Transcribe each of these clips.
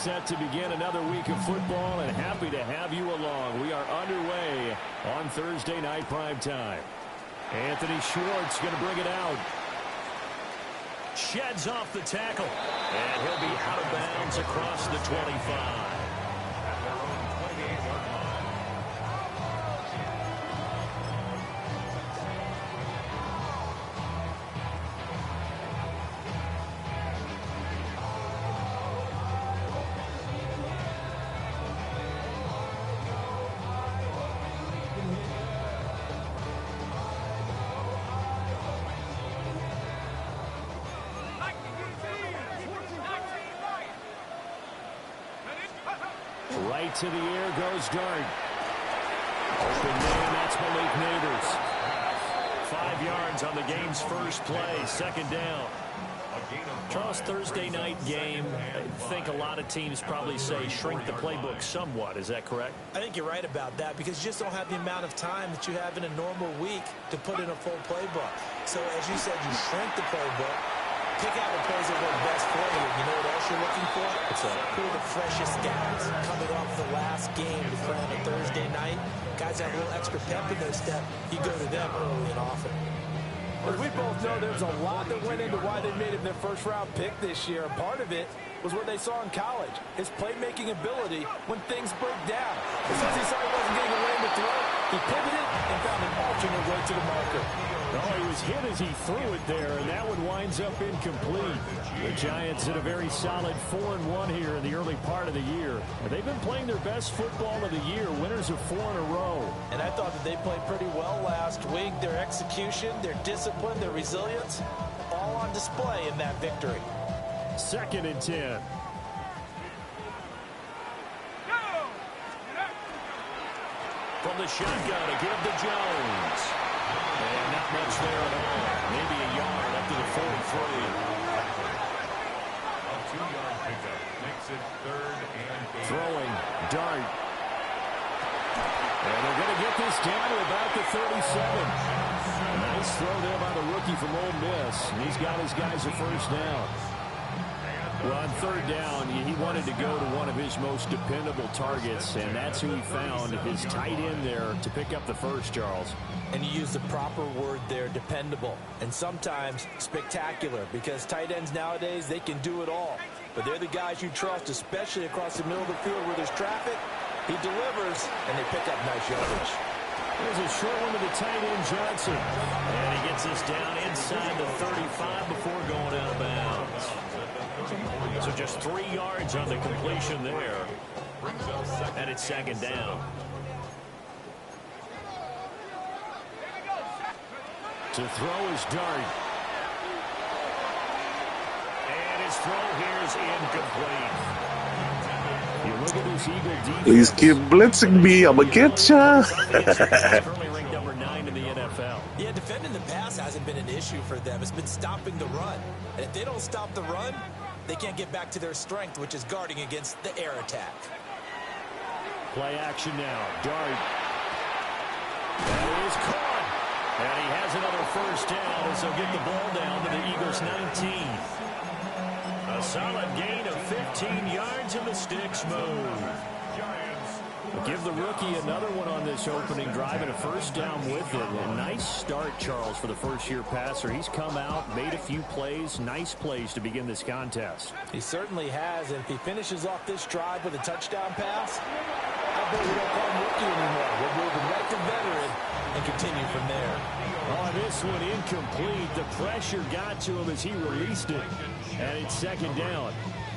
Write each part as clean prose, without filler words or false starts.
set to begin another week of football, and happy to have you along. We are underway on Thursday night prime time. Anthony Schwartz going to bring it out. Sheds off the tackle, and he'll be out of bounds across the 25. Right to the air goes Dart. Open man, that's Malik Neighbors. 5 yards on the game's first play, second down. Charles, Thursday night game, I think a lot of teams probably say shrink the playbook somewhat. Is that correct? I think you're right about that because you just don't have the amount of time that you have in a normal week to put in a full playbook. So as you said, you shrink the playbook. Pick out the plays that work best for you. You know what else you're looking for? Who are the freshest guys coming off the last game to play on a Thursday night? Guys that have a little extra pep in their step. You go to them early and often. As we both know, there's a lot that went into why they made him their first-round pick this year. Part of it was what they saw in college, his playmaking ability when things break down. As soon as he saw he wasn't getting a lane to throw, he pivoted and found an alternate way to the marker. Oh, he was hit as he threw it there, and that one winds up incomplete. The Giants did a very solid 4-1 here in the early part of the year. They've been playing their best football of the year, winners of 4 in a row. And I thought that they played pretty well last week. Their execution, their discipline, their resilience, all on display in that victory. 2nd and 10. From the shotgun, a give to Jones. And not much there at all. Maybe a yard up to the 43. A 2-yard pickup makes it 3rd and 8. Throwing, Dart. And they're going to get this down to about the 37. Nice throw there by the rookie from Ole Miss. And he's got his guys a first down. Well, on 3rd down, he wanted to go to one of his most dependable targets, and that's who he found, his tight end there, to pick up the first, Charles. And you use the proper word there, dependable, and sometimes spectacular, because tight ends nowadays, they can do it all. But they're the guys you trust, especially across the middle of the field where there's traffic. He delivers, and they pick up nice yardage. There's a short one to the tight end, Johnson. And he gets this down inside the 35 before going out of bounds. So just 3 yards on the completion there. And it's 2nd down. To throw is Dart. And his throw here is incomplete. You look at this Eagle defense. Please keep blitzing me. I'm going to get ya. Currently ranked number 9 in the NFL. Yeah, defending the pass hasn't been an issue for them. It's been stopping the run. And if they don't stop the run, they can't get back to their strength, which is guarding against the air attack. Play action now. Dart. That is caught. And he has another first down as they'll get the ball down to the Eagles' 19. A solid gain of 15 yards and the sticks move. Give the rookie another one on this opening drive and a first down with it. A nice start, Charles, for the first-year passer. He's come out, made a few plays, nice plays to begin this contest. He certainly has, and if he finishes off this drive with a touchdown pass, I bet we don't call him rookie anymore. We'll move him right to veteran and continue from there. Oh, this one incomplete. The pressure got to him as he released it, and it's 2nd down.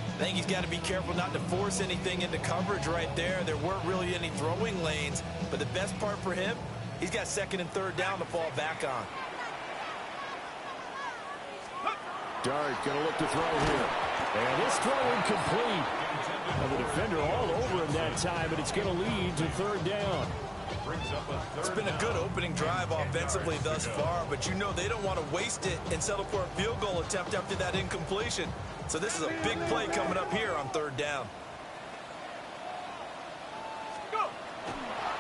I think he's got to be careful not to force anything into coverage right there. There weren't really any throwing lanes, but the best part for him, he's got 2nd and 3rd down to fall back on. Dart going to look to throw here. And this throw incomplete. Well, the defender all over him that time, but it's going to lead to 3rd down. It's been a good opening drive offensively thus far, but you know they don't want to waste it and settle for a field goal attempt after that incompletion. So this is a big play coming up here on 3rd down.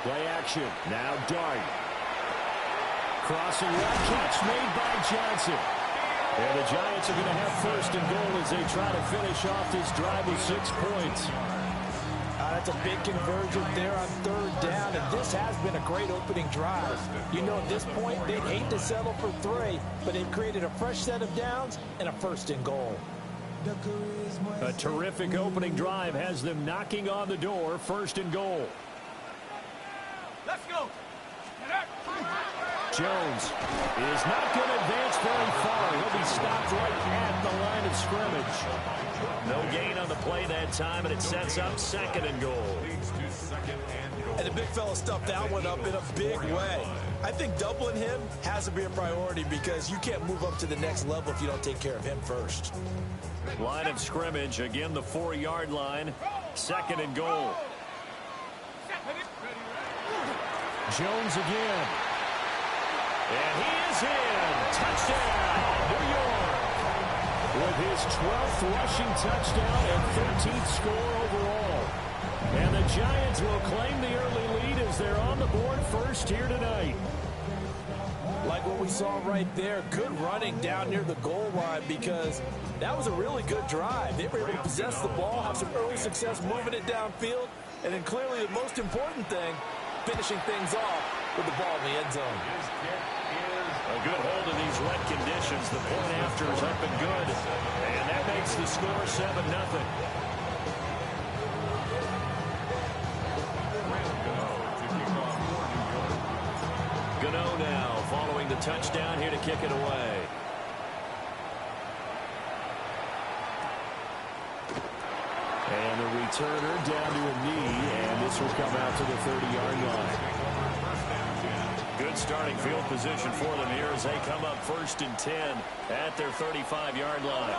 Play action. Now Dart. Crossing right, catch made by Johnson. And the Giants are going to have first and goal as they try to finish off this drive with 6 points. That's a big conversion there on third down, and this has been a great opening drive. You know, at this point, they'd hate to settle for 3, but they've created a fresh set of downs and a first and goal. A terrific opening drive has them knocking on the door, first and goal. Let's go. Jones is not going to advance very far. He'll be stopped right at the line of scrimmage. No gain on the play that time, and it sets up second and goal. And the big fella stuffed that one up in a big way. I think doubling him has to be a priority because you can't move up to the next level if you don't take care of him first. Line of scrimmage, again the 4-yard line, second and goal. Jones again. And he is in. Touchdown, New York. With his 12th rushing touchdown and 13th score overall. And the Giants will claim the early lead as they're on the board first here tonight. Like what we saw right there, good running down near the goal line because that was a really good drive. They were able to possess the ball, have some early success moving it downfield, and then clearly the most important thing, finishing things off with the ball in the end zone. A good hold of these wet conditions. The point after is up and good. And that makes the score 7-0. Gano now following the touchdown here to kick it away. And the returner down to a knee, and this will come out to the 30-yard line. Good starting field position for them here as they come up first and 10 at their 35-yard line.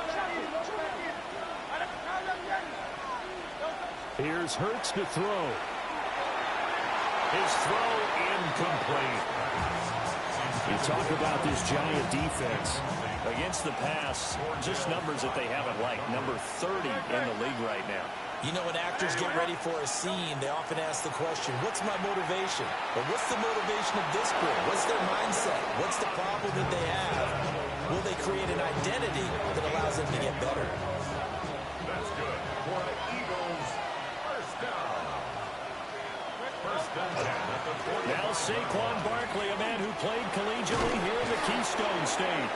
Here's Hurts to throw. His throw incomplete. You talk about this Giant defense. Against the pass, just numbers that they haven't liked. Number 30 in the league right now. You know, when actors get ready for a scene, they often ask the question, what's my motivation? Or what's the motivation of this group? What's their mindset? What's the problem that they have? Will they create an identity that allows them to get better? That's good for the Eagles. First down. First down at the 40. Now Saquon Barkley, a man who played collegiately here in the Keystone State.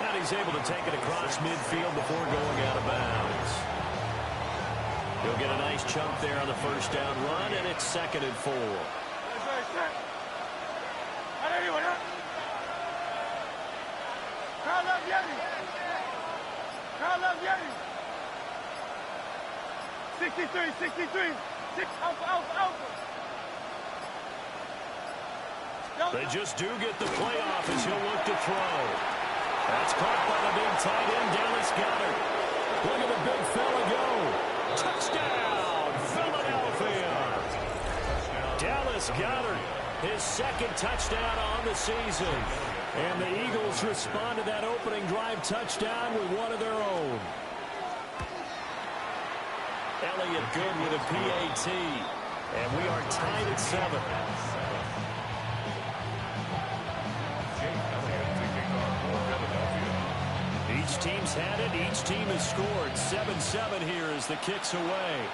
And he's able to take it across midfield before going out of bounds. He'll get a nice chunk there on the first down run, and it's second and 4. They just do get the playoff as he'll look to throw. That's caught by the big tight end, Dallas Goedert. Look at the big fella go. Touchdown, Philadelphia. Dallas Goedert, his second touchdown on the season. And the Eagles respond to that opening drive touchdown with one of their own. Elliott good with a PAT. And we are tied at 7. Each team's had it. Each team has scored. 7-7 here as the kick's away.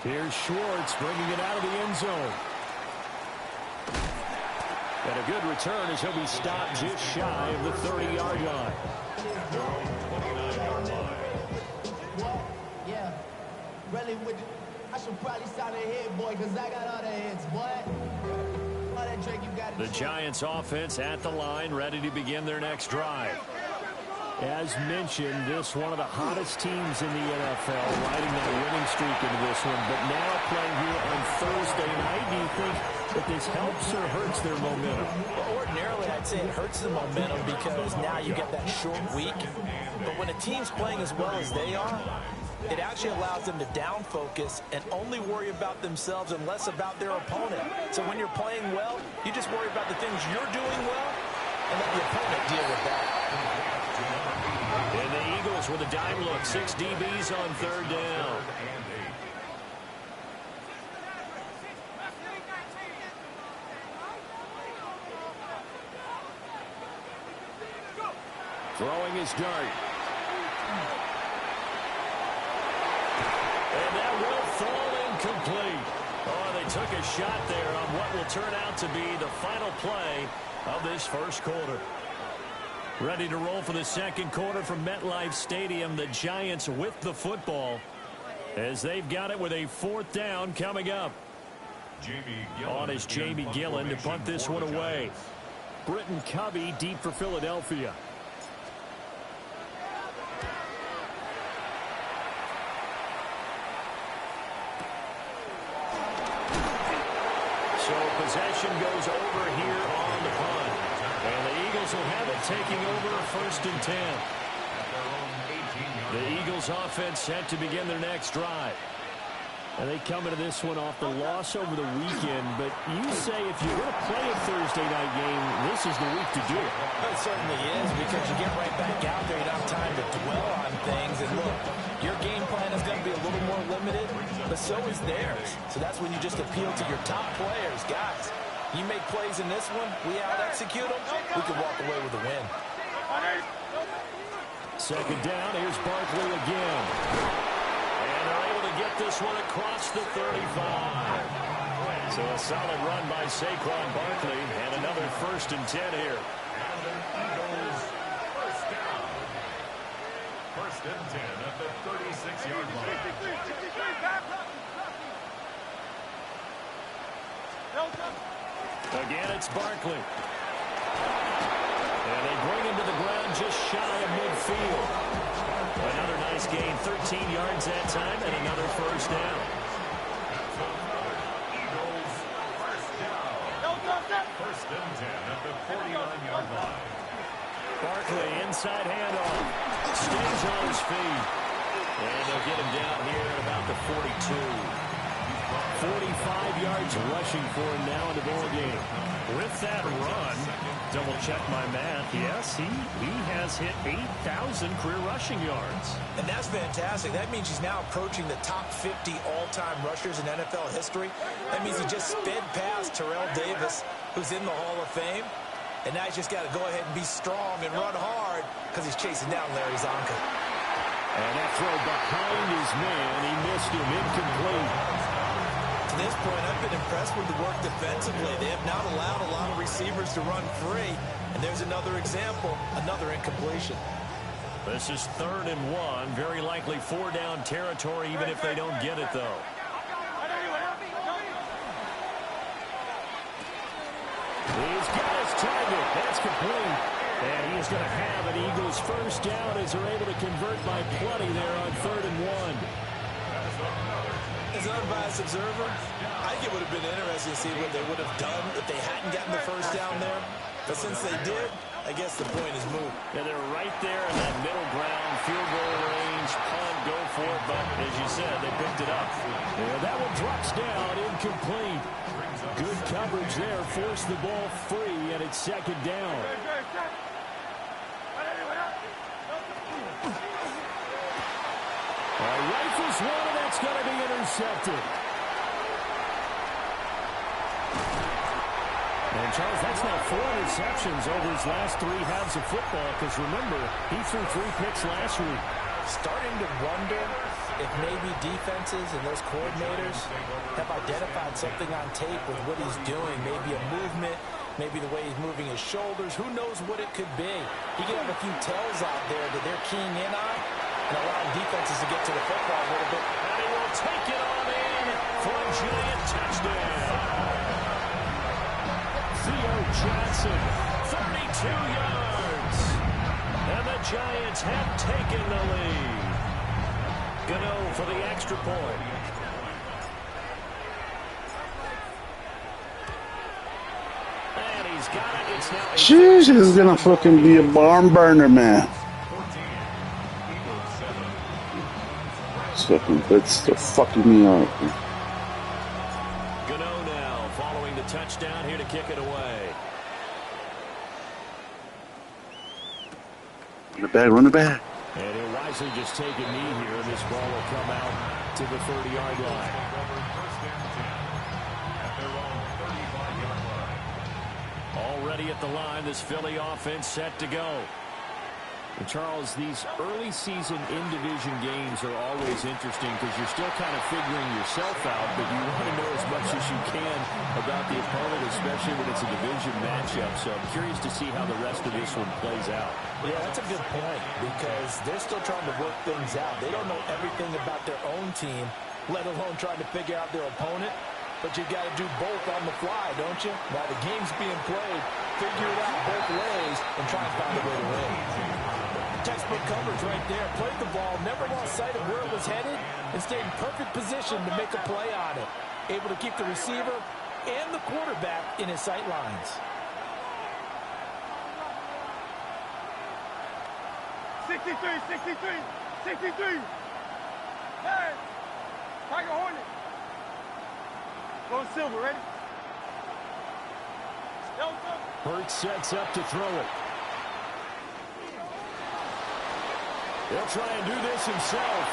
Here's Schwartz bringing it out of the end zone. And a good return as he'll be stopped just shy of the 30-yard line. Yeah, really with I should probably sign a hit, boy, because I got all the hits, boy. All that drink you got. The Giants offense at the line, ready to begin their next drive. As mentioned, this one of the hottest teams in the NFL, riding that winning streak into this one, but now playing here on Thursday night. Do you think that this helps or hurts their momentum? Well, ordinarily, I'd say it hurts the momentum because now you get that short week. But when a team's playing as well as they are, it actually allows them to down focus and only worry about themselves and less about their opponent. So when you're playing well, you just worry about the things you're doing well and let the opponent deal with that. And the Eagles with a dime look, 6 DBs on third down. Throwing his dart. And that will fall incomplete. Oh, they took a shot there on what will turn out to be the final play of this first quarter. Ready to roll for the second quarter from MetLife Stadium. The Giants with the football as they've got it with a fourth down coming up. On is Jamie Gillen to punt this one away. Britton Covey deep for Philadelphia. So possession goes over here on the punt. And the Eagles will have it taking over first and 10. The Eagles offense set to begin their next drive. And they come into this one off the loss over the weekend. But you say if you're going to play a Thursday night game, this is the week to do it. It certainly is, because you get right back out there. You don't have time to dwell on things. And look, your game plan is going to be a little more limited, but so is theirs. So that's when you just appeal to your top players. Guys, you make plays in this one, we out-execute them, we can walk away with a win. Second down, here's Barkley again. And they're able to get this one across the 35. So a solid run by Saquon Barkley, and another first and 10 here. First and 10 at the 36-yard line. Again, it's Barkley. And they bring him to the ground just shy of midfield. Another nice gain, 13 yards that time, and another first down. Eagles first down. First and 10 at the 49-yard line. Barkley inside handoff. Stays on his feet. And they'll get him down here at about the 42. 45 yards rushing for him now in the ball game. With that run, double check my math. Yes, he has hit 8,000 career rushing yards. And that's fantastic. That means he's now approaching the top 50 all-time rushers in NFL history. That means he just sped past Terrell Davis, who's in the Hall of Fame. And now he's just got to go ahead and be strong and run hard because he's chasing down Larry Zonka. And that throw behind his man, he missed him, incomplete. To this point, I've been impressed with the work defensively. They have not allowed a lot of receivers to run free. And there's another example, another incompletion. This is 3rd and 1. Very likely 4-down territory, even if they don't get it, though. He's got his target. That's complete. And he is going to have an Eagles first down as they're able to convert by plenty there on 3rd and 1. As an unbiased observer, I think it would have been interesting to see what they would have done if they hadn't gotten the first down there. But since they did, I guess the point is moot. And they're right there in that middle ground, field goal range, punt, go for it. But as you said, they picked it up. And that one drops down, incomplete. Good coverage there, forced the ball free, and it's 2nd down. Rifles one, and that's going to be intercepted. And, Charles, that's now 4 interceptions over his last 3 halves of football, because, remember, he threw 3 picks last week. Starting to wonder if maybe defenses and those coordinators have identified something on tape with what he's doing, maybe a movement, maybe the way he's moving his shoulders. Who knows what it could be? He could have a few tells out there that they're keying in on and allowing defenses to get to the football a little bit. And he will take it on in for a giant touchdown. Theo Johnson, 32 yards. And the Giants have taken the lead. Gano for the extra point. And he's got it. It's now. Jeez, this is gonna fucking be a barn burner, man. That's fucking me up. Gano now following the touchdown here to kick it away. Run it back. And he'll wisely just take a knee here, and this ball will come out to the 30-yard line. Already at the line, this Philly offense set to go. And Charles, these early season in-division games are always interesting because you're still kind of figuring yourself out, but you want to know as much as you can about the opponent, especially when it's a division matchup. So I'm curious to see how the rest of this one plays out. Yeah, that's a good point because they're still trying to work things out. They don't know everything about their own team, let alone trying to figure out their opponent. But you got to do both on the fly, don't you? While the game's being played, figure it out both ways and try and find a way to win. Textbook coverage right there. Played the ball, never lost sight of where it was headed, and stayed in perfect position to make a play on it. Able to keep the receiver and the quarterback in his sight lines. 63, 63, 63. Hey, Tiger Hornet. Go Silver, ready? Hurts sets up to throw it. He'll try and do this himself.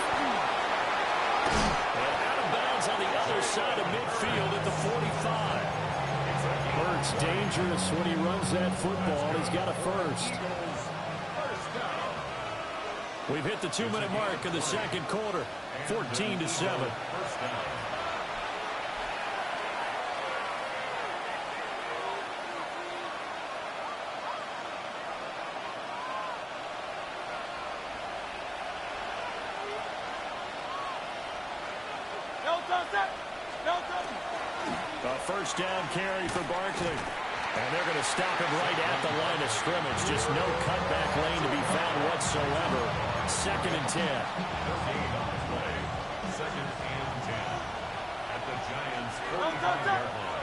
And out of bounds on the other side of midfield at the 45. Hurts dangerous when he runs that football. He's got a first. We've hit the 2-minute mark in the second quarter. 14-7. A first down carry for Barkley. And they're going to stop him right at the line of scrimmage. Just no cutback lane to be found whatsoever. 2nd and 10. Second and 10. At the Giants' 45-yard line.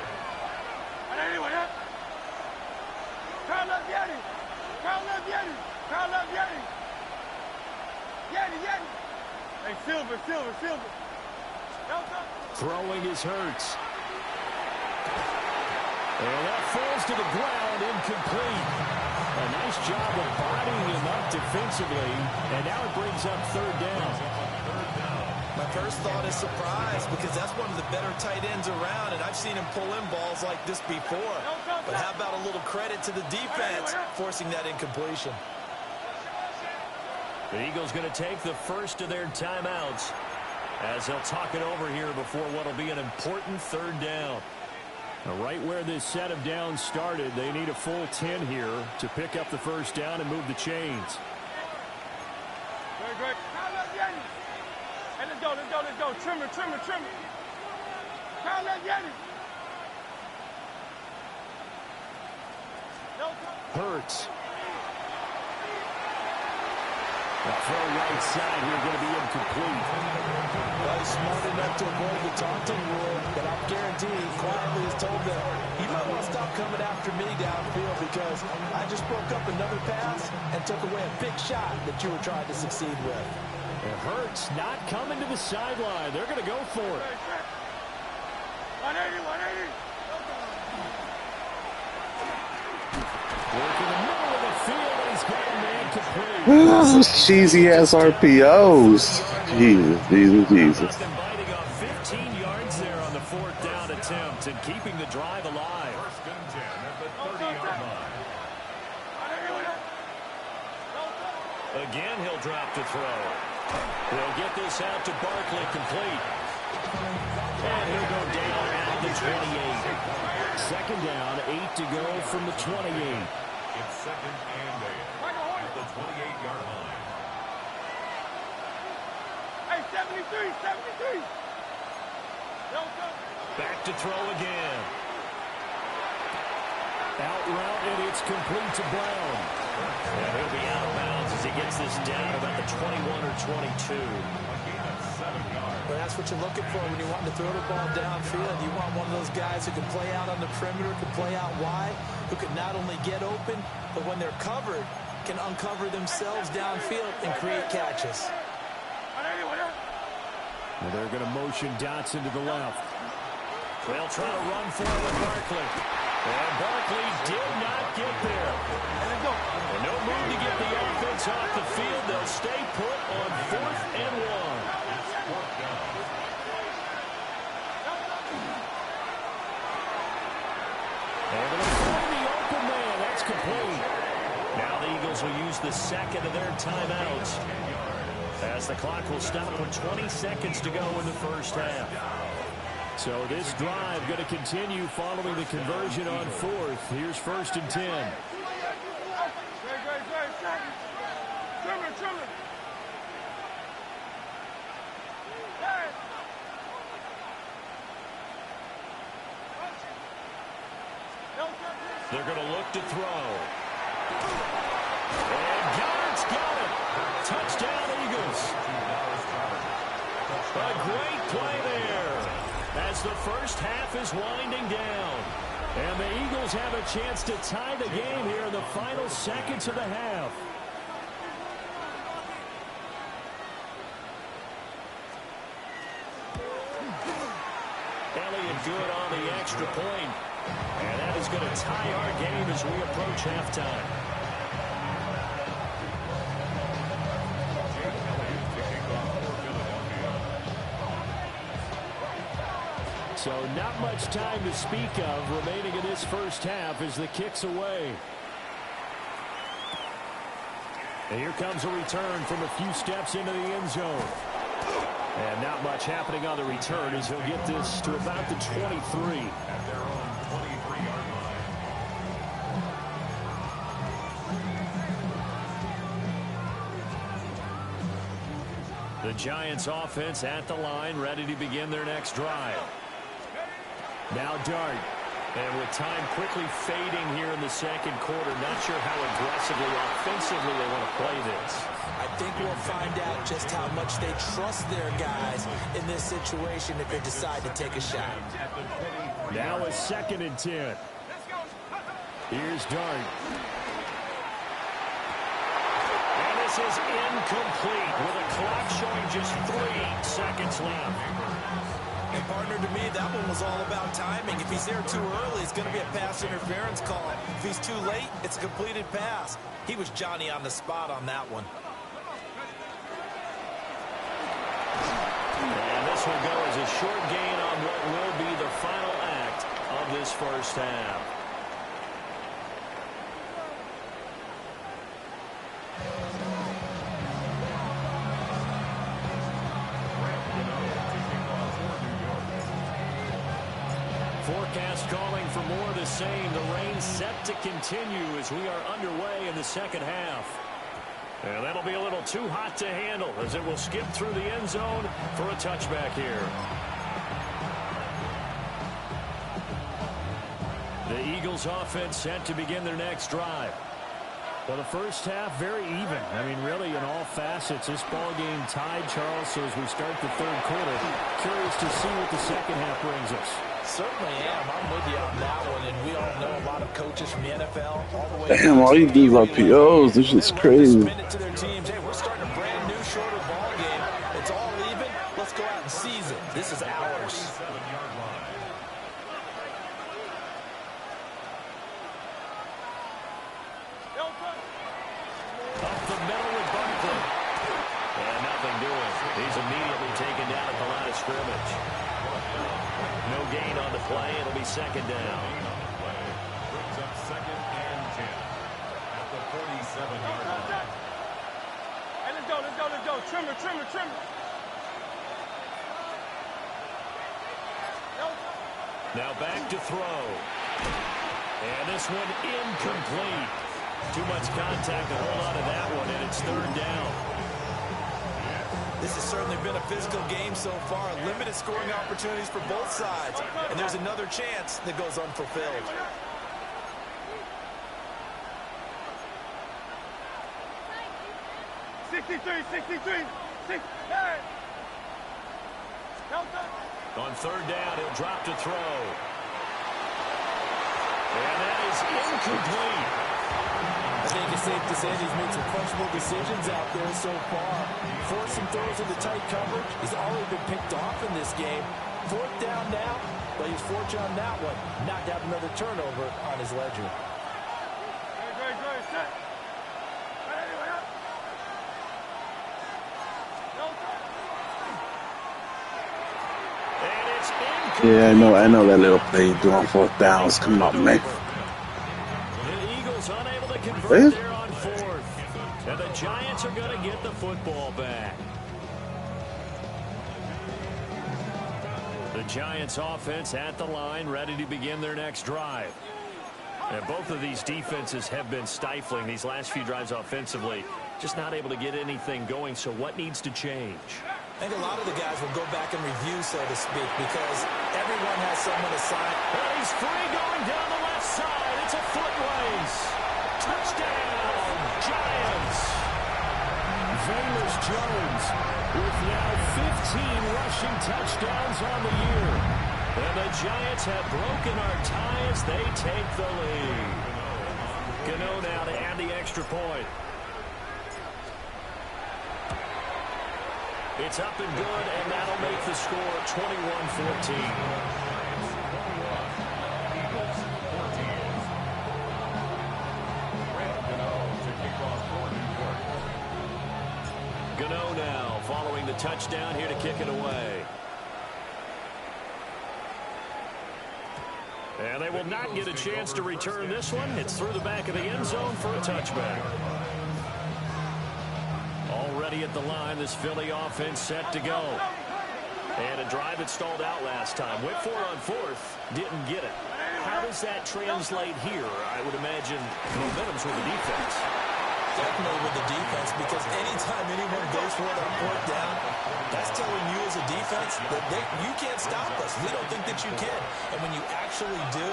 Carl left Yeti. Carl left Yeti. Carl left Yeti. Yeti. Hey, Silver. Throwing is Hurts. And that falls to the ground, incomplete. A nice job of bodying him up defensively. And now it brings up 3rd down. My first thought is surprise because that's one of the better tight ends around, and I've seen him pull in balls like this before. But how about a little credit to the defense forcing that incompletion? The Eagles going to take the first of their timeouts as they'll talk it over here before what will be an important 3rd down. Now, right where this set of downs started, they need a full 10 here to pick up the first down and move the chains. Great. Hey, let's go. Trimmer. Carl left Yeti. Hurts. The throw right side here going to be incomplete. Well, he's smart enough to avoid the taunting rule, but I'm guaranteed he quietly has told them, you might want to stop coming after me downfield because I just broke up another pass and took away a big shot that you were trying to succeed with. It hurts not coming to the sideline. They're going to go for it. 180. Work in the middle of the field, and he's got a man complete. Those cheesy ass RPOs. Jesus. Them biting off 15 yards there on the 4th down attempt and keeping the drive alive. First and 10 at the 30-yard line. Again, he'll drop to throw. He'll get this out to Barkley, complete. And he'll go down at the 28. 2nd down, 8 to go from the 28. It's 2nd and 8 at the 28-yard line. Hey, 73. Back to throw again. Out route, and it's complete to Brown. And he'll be out of bounds as he gets this down about the 21 or 22. But that's what you're looking for when you want to throw the ball downfield. You want one of those guys who can play out on the perimeter, can play out wide, who can not only get open, but when they're covered, can uncover themselves downfield and create catches. Well, they're going to motion Dotson to the left. They'll try to run for it with Barkley. And Barkley did not get there. And no move to get the offense off the field. They'll stay put on 4th and 1. And they're going to find the open man. That's complete. Now the Eagles will use the second of their timeouts, as the clock will stop with 20 seconds to go in the first half. So this drive going to continue following the conversion on fourth. Here's 1st and 10. They're going to look to throw. And Garrett's got it. Touchdown, Eagles. A great play there as the first half is winding down. And the Eagles have a chance to tie the game here in the final seconds of the half. Elliott good on the extra point. And that is going to tie our game as we approach halftime. So not much time to speak of remaining in this first half as the kick's away. And here comes a return from a few steps into the end zone. And not much happening on the return as he'll get this to about the 23. At their own 23-yard line. The Giants offense at the line, ready to begin their next drive. Now Dart. And with time quickly fading here in the second quarter, not sure how aggressively, offensively they want to play this. I think we'll find out just how much they trust their guys in this situation if they decide to take a shot. Now a 2nd and 10. Here's Dart. And this is incomplete with a clock showing just 3 seconds left. And partner, to me, that one was all about timing. If he's there too early, it's going to be a pass interference call. If he's too late, it's a completed pass. He was Johnny on the spot on that one. And this will go as a short gain on what will be the final act of this first half. Forecast calling for more of the same. The rain set to continue as we are underway in the second half. And that'll be a little too hot to handle as it will skip through the end zone for a touchback here. The Eagles offense set to begin their next drive. Well, the first half, very even. I mean, really, in all facets, this ball game tied, Charles. So as we start the third quarter, curious to see what the second half brings us. Certainly am. I'm with you on that one. And we all know a lot of coaches from the NFL all the way. Damn, all you gave up POs. This is crazy. To their teams. Hey, we're starting a brand new, shorter ball game. It's all even. Let's go out and seize it. This is ours. Up the middle with Barkley. And nothing doing. He's immediately taken down at the line of scrimmage. No gain on the play. It'll be second down. Brings up 2nd and 10 at the 47-yard line. Hey, let's go. Trim it. Now back to throw. And this one incomplete. Too much contact to hold on to that one, and it's 3rd down. This has certainly been a physical game so far. Limited scoring opportunities for both sides. And there's another chance that goes unfulfilled. On 3rd down, he'll drop to throw. And that is incomplete. I think it's safe to say he's made some questionable decisions out there so far. Forced some throws into tight coverage. He's already been picked off in this game. 4th down now, but he's fortunate on that one. Knocked out another turnover on his ledger. And it's incomplete. Yeah, I know that little play doing 4th downs. Come on, man. The Eagles unable to convert there on Giants are going to get the football back. The Giants offense at the line, ready to begin their next drive. And both of these defenses have been stifling these last few drives offensively. Just not able to get anything going, so what needs to change? I think a lot of the guys will go back and review, so to speak, because everyone has someone assigned. And he's free going down the left side. It's a foot race. Touchdown, Giants. Velus Jones with now 15 rushing touchdowns on the year. And the Giants have broken our tie as they take the lead. Gano now to add the extra point. It's up and good, and that'll make the score 21-14. Gano now following the touchdown here to kick it away. And they will not get a chance to return this one. It's through the back of the end zone for a touchback. Already at the line, this Philly offense set to go. And a drive that stalled out last time. Went for it on fourth, didn't get it. How does that translate here? I would imagine momentum's with the defense. Definitely with the defense, because anytime anyone goes for it on fourth down, that's telling you as a defense that you can't stop us. We don't think that you can. And when you actually do,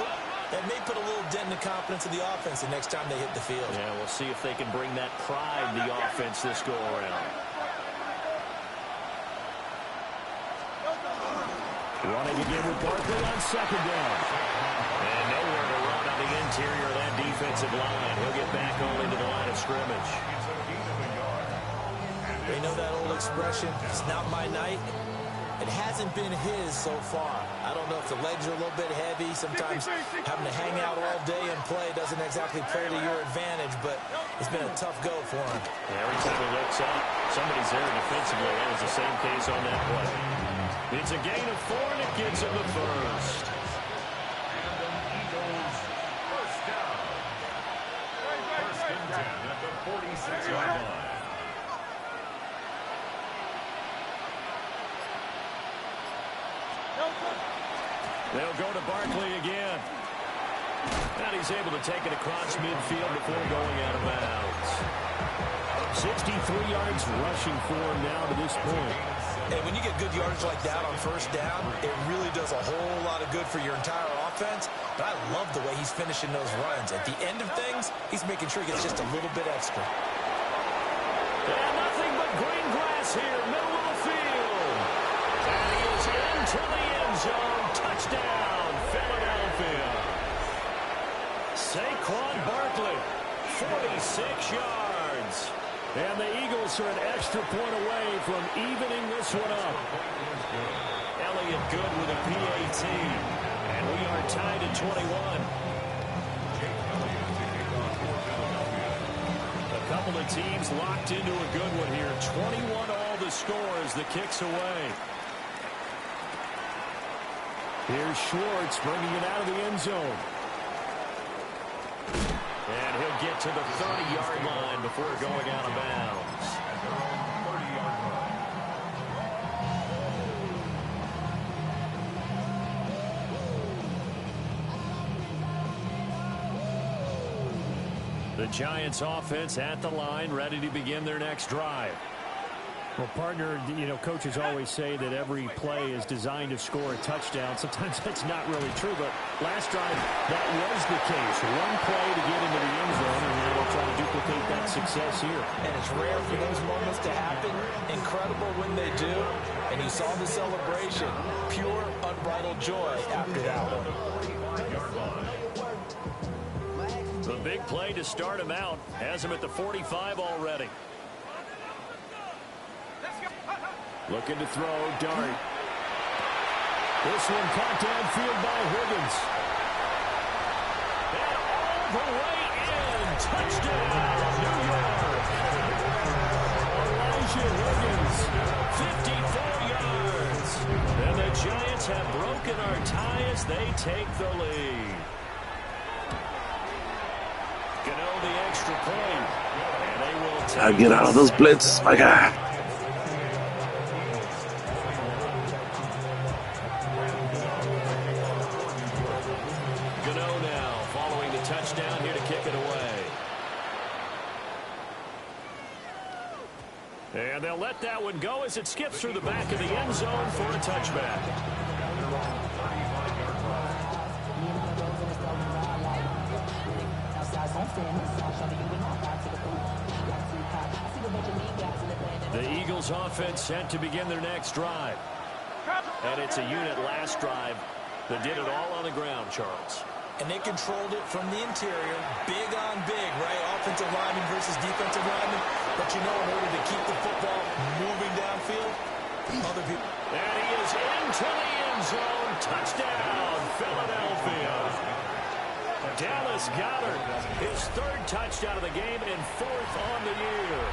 that may put a little dent in the confidence of the offense the next time they hit the field. Yeah, we'll see if they can bring that pride to the offense this go-around. Running again with Barkley on second down. And nowhere to run on the interior of that defensive line. He'll get back only to the line of scrimmage. They know that old expression, it's not my night. It hasn't been his so far. I don't know if the legs are a little bit heavy. Sometimes having to hang out all day and play doesn't exactly play to your advantage, but it's been a tough go for him. Yeah, every time he looks up, somebody's there defensively. That was the same case on that play. It's a gain of 4, and it gives him the first. And the Eagles first down. First and 10 at the 46-yard line. They'll go to Barkley again. And he's able to take it across midfield before going out of bounds. 63 yards rushing for him now to this point. And when you get good yardage like that on first down, it really does a whole lot of good for your entire offense. But I love the way he's finishing those runs. At the end of things, he's making sure he gets just a little bit extra. And nothing but green grass here, middle of the field. And he is into the end zone. Touchdown, Philadelphia. Saquon Barkley, 46 yards. And the Eagles are an extra point away from evening this one up. Elliott good with a PAT. And we are tied at 21. A couple of teams locked into a good one here. 21 all the score as the kick's away. Here's Schwartz bringing it out of the end zone. And he'll get to the 30-yard line before going out of bounds. The Giants offense at the line, ready to begin their next drive. Well, partner, you know, coaches always say that every play is designed to score a touchdown. Sometimes that's not really true, but last drive, that was the case. One play to get into the end zone, and now we'll try to duplicate that success here. And it's rare for those moments to happen. Incredible when they do. And you saw the celebration. Pure, unbridled joy after that one. The big play to start him out has him at the 45 already. Looking to throw, Dart. This one caught downfield by Higgins. And all the way in. Touchdown, New York. Elijah Higgins, 54 yards. And the Giants have broken our tie as they take the lead. Gano the extra point. And they will take I get out of those blitzes, my guy. Gano now following the touchdown here to kick it away. And they'll let that one go as it skips through the back of the end zone for a touchback. The Eagles offense set to begin their next drive. And it's a unit last drive that did it all on the ground, Charles. And they controlled it from the interior, big on big, right? Offensive lineman versus defensive lineman. But you know, in order to keep the football moving downfield, other people. And he is into the end zone. Touchdown, Philadelphia. Dallas Goedert, his third touchdown of the game and fourth on the year.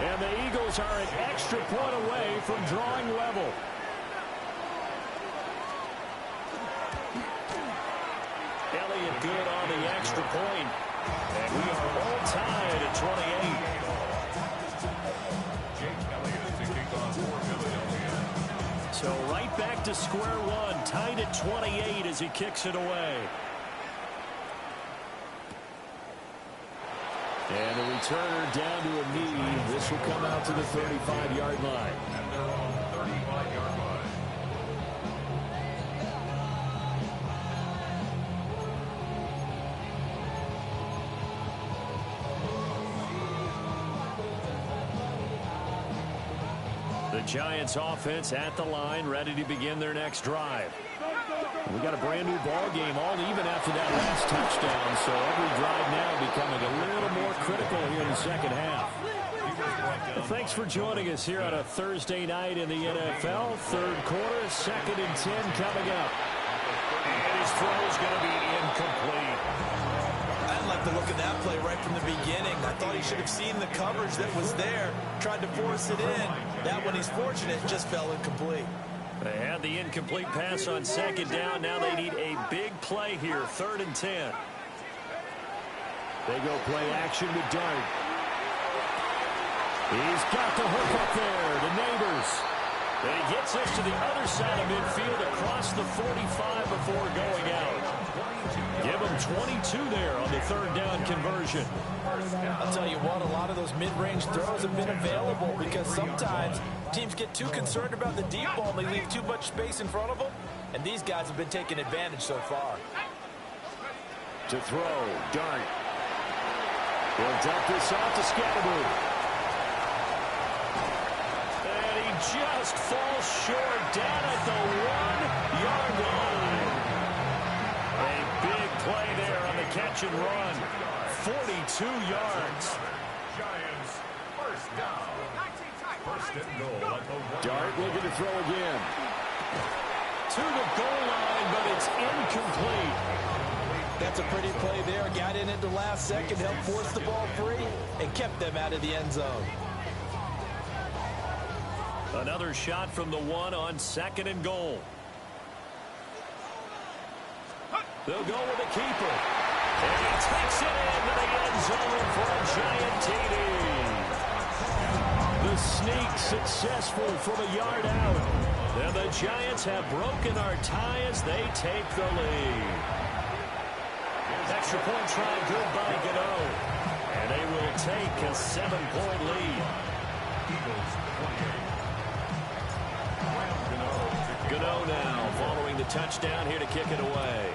And the Eagles are an extra point away from drawing level. Elliott good on the extra point. And we are all tied at 28. So right back to square one, tied at 28 as he kicks it away. And the returner down to a knee. This will come out to the 35-yard line. And they're on the 35-yard line. The Giants offense at the line, ready to begin their next drive. We got a brand new ball game, all even after that last touchdown. So every drive now becoming a little more critical here in the second half. Well, thanks for joining us here on a Thursday night in the NFL. Third quarter, 2nd and 10 coming up. And his throw is going to be incomplete. I didn't like the look of that play right from the beginning. I thought he should have seen the coverage that was there, tried to force it in. That one, he's fortunate, just fell incomplete. They had the incomplete pass on 2nd down. Now they need a big play here, 3rd and 10. They go play action with Dart. He's got the hook up there to Neighbors. And he gets us to the other side of midfield across the 45 before going out. Give him 22 there on the 3rd down conversion. I'll tell you what, a lot of those mid-range throws have been available because sometimes teams get too concerned about the deep ball and they leave too much space in front of them. And these guys have been taking advantage so far. To throw, Dart. He'll dump this off to Scatterby. And he just falls short down at the 1-yard line. A big play there on the catch and run. 42 yards. Giants, first down. First and goal at the 1. Dart looking to throw again. To the goal line, but it's incomplete. That's a pretty play there. Got in at the last second, helped force the ball free, and kept them out of the end zone. Another shot from the 1 on 2nd and goal. They'll go with the keeper. And he takes it into the end zone for a Giant TD. The sneak successful from a yard out. And the Giants have broken our tie as they take the lead. Extra point try good by Gano. And they will take a 7-point lead. Gano now following the touchdown here to kick it away.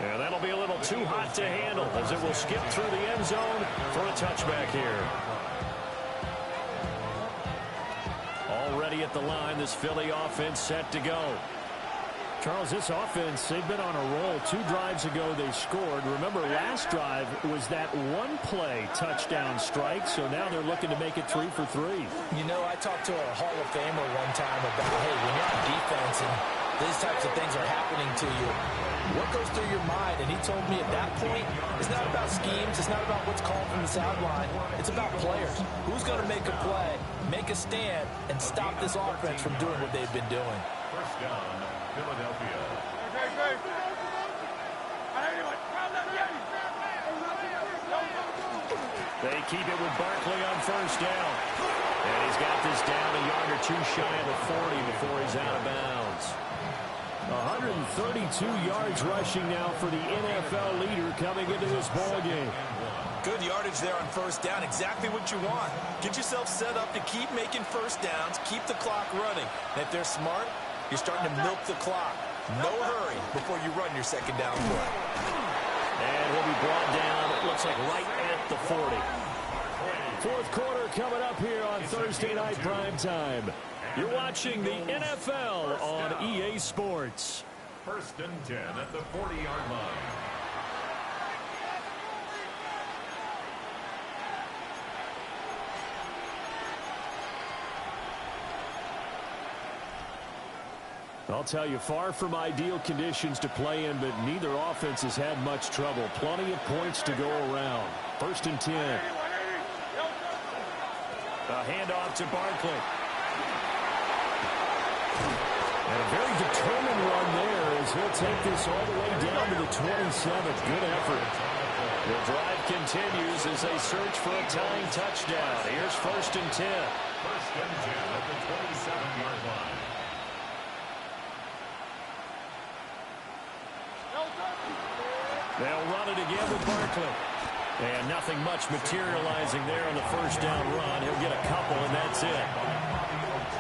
And that'll be a little too hot to handle as it will skip through the end zone for a touchback here. Already at the line, this Philly offense set to go. Charles, this offense, they've been on a roll. 2 drives ago, they scored. Remember, last drive was that one-play touchdown strike, so now they're looking to make it 3 for 3. You know, I talked to a Hall of Famer one time about, hey, when you're on defense and these types of things are happening to you, what goes through your mind? And he told me at that point, it's not about schemes, it's not about what's called from the sideline, it's about players. Who's going to make a play, make a stand, and stop this offense from doing what they've been doing? First down, Philadelphia. They keep it with Barkley on first down. And he's got this down a yard or two shy of the 40 before he's out of bounds. 132 yards rushing now for the NFL leader coming into this ball game. Good yardage there on first down. Exactly what you want. Get yourself set up to keep making first downs, keep the clock running. And if they're smart, you're starting to milk the clock. No hurry before you run your second down play. And he'll be brought down, it looks like right at the 40. Fourth quarter coming up here on Thursday Night Primetime. You're watching the NFL on EA Sports. First and 10 at the 40-yard line. I'll tell you, far from ideal conditions to play in, but neither offense has had much trouble. Plenty of points to go around. First and 10. A handoff to Barkley. And a very determined run there as he'll take this all the way down to the 27th. Good effort. The drive continues as they search for a tying touchdown. Here's first and 10. First and 10 at the 27-yard line. They'll run it again with Barkley. And nothing much materializing there on the first down run. He'll get a couple, and that's it.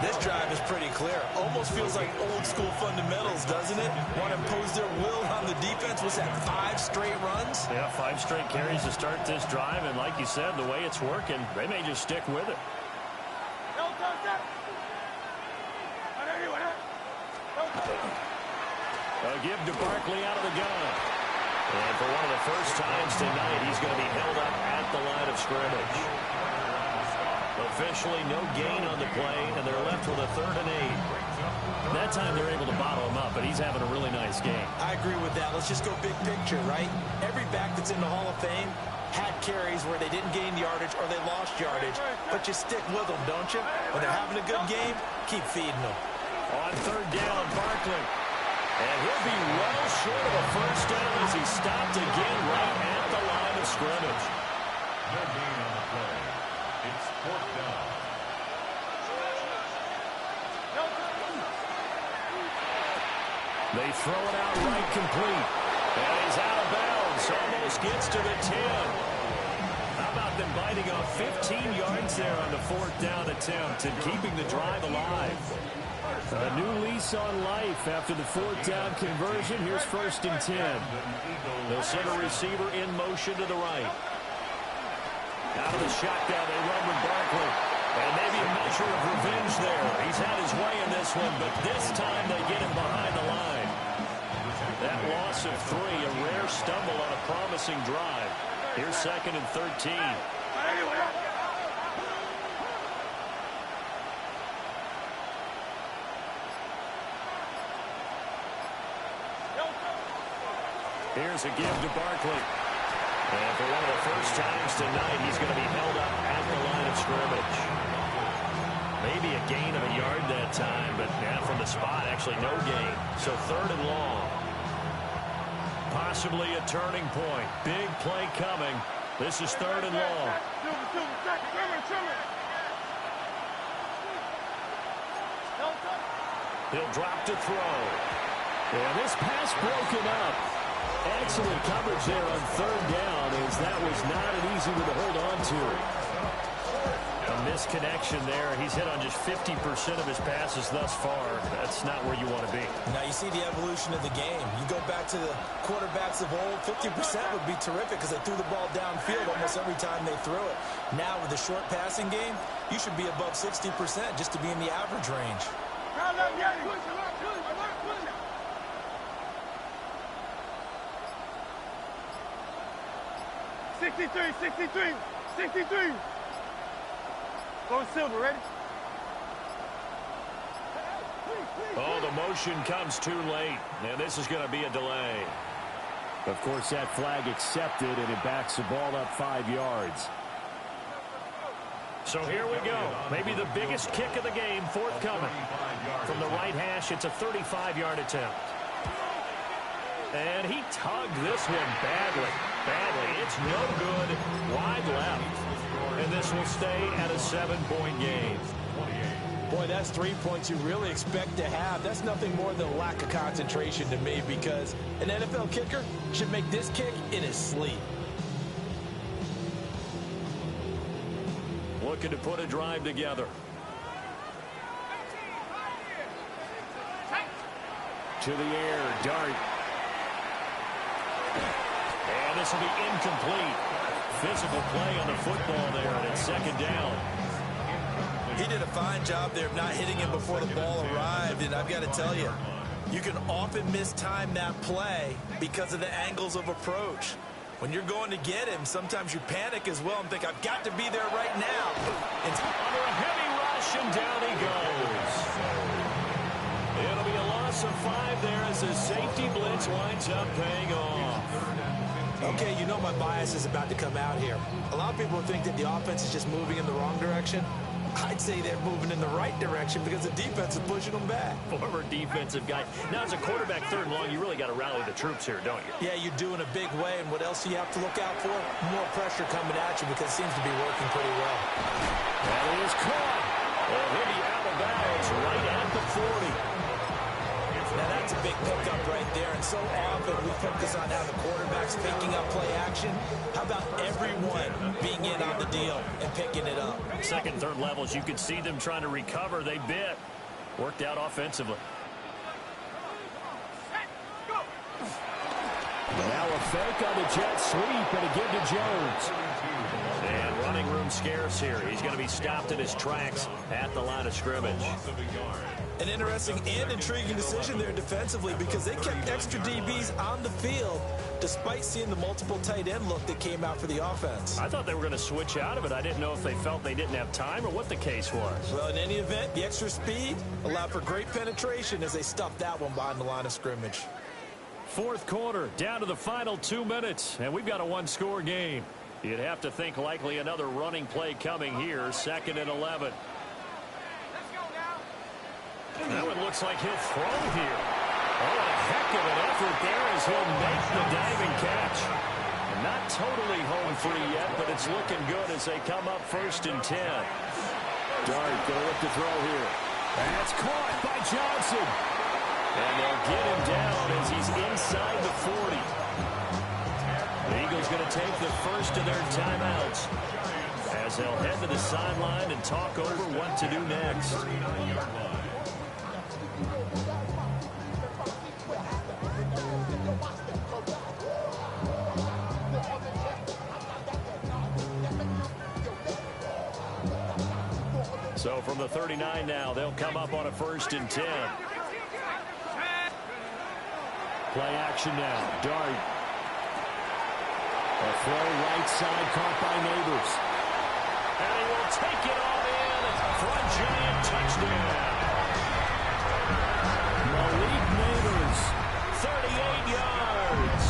This drive is pretty clear. Almost feels like old school fundamentals, doesn't it? Want to impose their will on the defense. Was that 5 straight runs? Yeah, 5 straight carries to start this drive. And like you said, the way it's working, they may just stick with it. A give to Barkley out of the gun. And for one of the first times tonight, he's going to be held up at the line of scrimmage. Officially no gain on the play, and they're left with a 3rd and 8. That time they're able to bottle him up, but he's having a really nice game. I agree with that. Let's just go big picture, right? Every back that's in the Hall of Fame had carries where they didn't gain yardage or they lost yardage, but you stick with them, don't you? When they're having a good game, keep feeding them. On 3rd down, Barkley. And he'll be well short of a first down as he stopped again right at the line of scrimmage. No gain on the play. It's 4th down. They throw it out right complete. And he's out of bounds. Almost gets to the 10. How about them biting off 15 yards there on the 4th down attempt and keeping the drive alive? A new lease on life after the 4th down conversion. Here's first and 10. They'll send a receiver in motion to the right. Out of the shotgun, they run with Barkley. And maybe a measure of revenge there. He's had his way in this one, but this time they get him behind the line. That loss of 3, a rare stumble on a promising drive. Here's 2nd and 13. Here's a give to Barkley. And for one of the first times tonight, he's going to be held up at the line of scrimmage. Maybe a gain of a yard that time, but from the spot, actually no gain. So 3rd and long. Possibly a turning point. Big play coming. This is 3rd and long. He'll drop to throw. And this pass broken up. Excellent coverage there on 3rd down, as that was not an easy one to hold on to. A misconnection there. He's hit on just 50% of his passes thus far. That's not where you want to be. Now you see the evolution of the game. You go back to the quarterbacks of old, 50% would be terrific because they threw the ball downfield almost every time they threw it. Now with the short passing game, you should be above 60% just to be in the average range. 63. Go Silver, ready? Oh, the motion comes too late. And this is going to be a delay. Of course, that flag accepted, and it backs the ball up 5 yards. So here we go. Maybe the biggest kick of the game forthcoming. From the right hash, it's a 35-yard attempt. And he tugged this one badly. It's no good. Wide left. And this will stay at a 7-point game. Boy, that's 3 points you really expect to have. That's nothing more than a lack of concentration to me, because an NFL kicker should make this kick in his sleep. Looking to put a drive together. To the air, dart. And this will be incomplete. Physical play on the football there, and it's second down. He did a fine job there of not hitting him before the ball arrived, and I've got to tell you, you can often mistime that play because of the angles of approach. When you're going to get him, sometimes you panic as well and think, I've got to be there right now. And under a heavy rush, and down he goes. It'll be a loss of 5 there as the safety blitz winds up paying off. Okay, you know my bias is about to come out here. A lot of people think that the offense is just moving in the wrong direction. I'd say they're moving in the right direction because the defense is pushing them back. Former defensive guy. Now, as a quarterback, 3rd and long, you really got to rally the troops here, don't you? Yeah, you do in a big way. And what else do you have to look out for? More pressure coming at you, because it seems to be working pretty well. That is caught. And he'll be out of bounds right at the 40. Now, that's a big pickup right there. And so often we focus on how the quarterback's picking up play action. How about everyone being in on the deal and picking it up? 2nd, 3rd levels, you could see them trying to recover. They bit. Worked out offensively. Now a fake on the jet sweep and a give to Jones. And running room scarce here. He's going to be stopped in his tracks at the line of scrimmage. An interesting and intriguing decision there defensively, because they kept extra DBs on the field despite seeing the multiple tight end look that came out for the offense. I thought they were going to switch out of it. I didn't know if they felt they didn't have time or what the case was. Well, in any event, the extra speed allowed for great penetration as they stuffed that one behind the line of scrimmage. 4th quarter, down to the final 2 minutes, and we've got a 1-score game. You'd have to think likely another running play coming here, 2nd and 11. That one looks like he'll throw here. Oh, a heck of an effort there as he'll make the diving catch. Not totally home free yet, but it's looking good as they come up 1st and 10. Dart going to look to throw here. That's caught by Johnson. And they'll get him down as he's inside the 40. The Eagles going to take the first of their timeouts as they'll head to the sideline and talk over what to do next. So from the 39 now, they'll come up on a 1st and 10. Play action now. Dart. A throw right side caught by Neighbors. And he will take it all in for a giant touchdown. Malik Neighbors. 38 yards.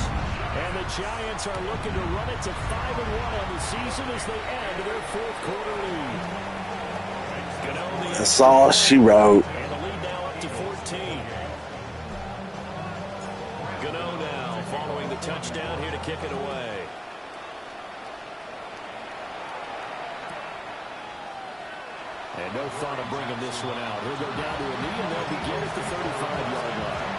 And the Giants are looking to run it to 5-1 on the season as they end their 4th quarter lead. That's all she wrote. And the lead now up to 14. Gano now following the touchdown here to kick it away. And no thought of bringing this one out. He'll go down to a knee, and they'll begin at the 35-yard line.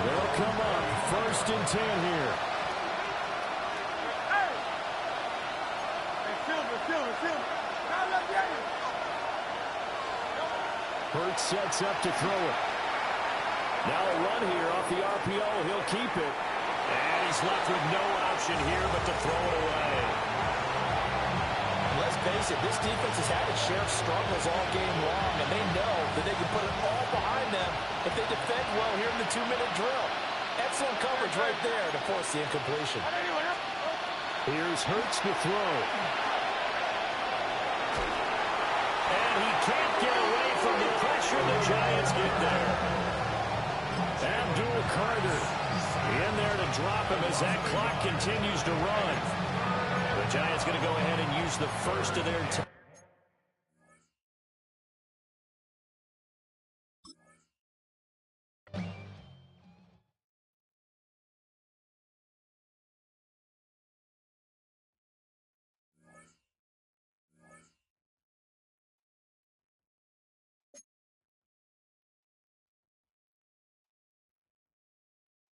They'll come up 1st and 10 here. Hurts sets up to throw it. Now a run here off the RPO. He'll keep it. And he's left with no option here but to throw it away. Let's face it, this defense has had its share of struggles all game long, and they know that they can put it all behind them if they defend well here in the 2-minute drill. Excellent coverage right there to force the incompletion. Here's Hurts to throw. And he can't get away from the pressure. The Giants get there. Abdul Carter in there to drop him as that clock continues to run. The Giants going to go ahead and use the first of their